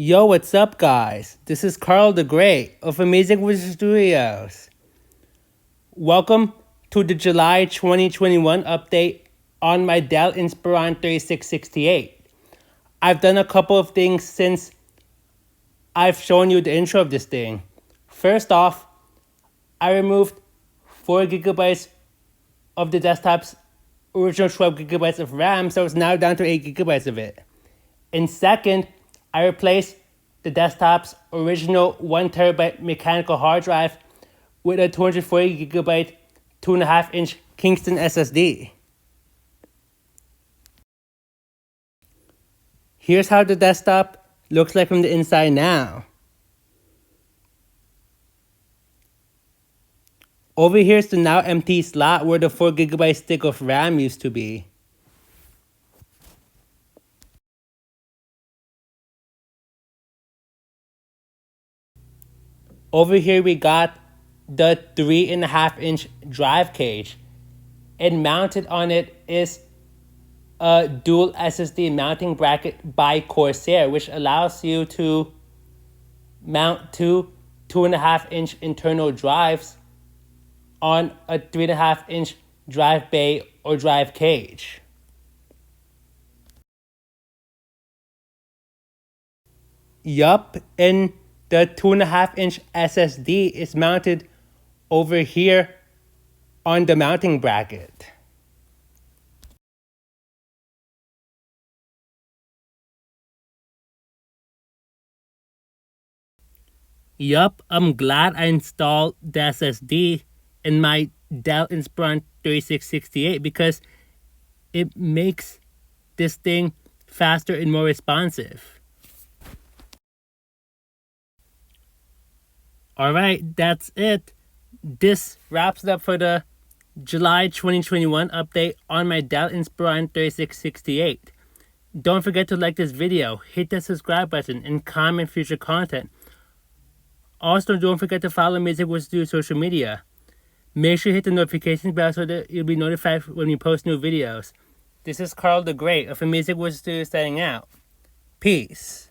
Yo, what's up, guys? This is Karl the Great of Amazing Wizard Studios. Welcome to the July 2021 update on my Dell Inspiron 3668. I've done a couple of things since I've shown you the intro of this thing. First off, I removed 4 gigabytes of the desktop's original 12 gigabytes of RAM, so it's now down to 8 gigabytes of it. And second, I replaced the desktop's original 1 terabyte mechanical hard drive with a 240 gigabyte 2.5-inch Kingston SSD. Here's how the desktop looks like from the inside now. Over here is the now empty slot where the 4 gigabyte stick of RAM used to be. Over here we got the 3.5-inch drive cage, and mounted on it is a dual SSD mounting bracket by Corsair, which allows you to mount two 2.5-inch internal drives on a 3.5-inch drive bay or drive cage. Yup, and the 2.5-inch SSD is mounted over here on the mounting bracket. Yup, I'm glad I installed the SSD in my Dell Inspiron 3668 because it makes this thing faster and more responsive. Alright, that's it. This wraps it up for the July 2021 update on my Dell Inspiron 3668. Don't forget to like this video, hit the subscribe button, and comment future content. Also, don't forget to follow Amazing Wizard Studios social media. Make sure you hit the notification bell so that you'll be notified when we post new videos. This is Karl the Great of Amazing Wizard Studios signing out. Peace.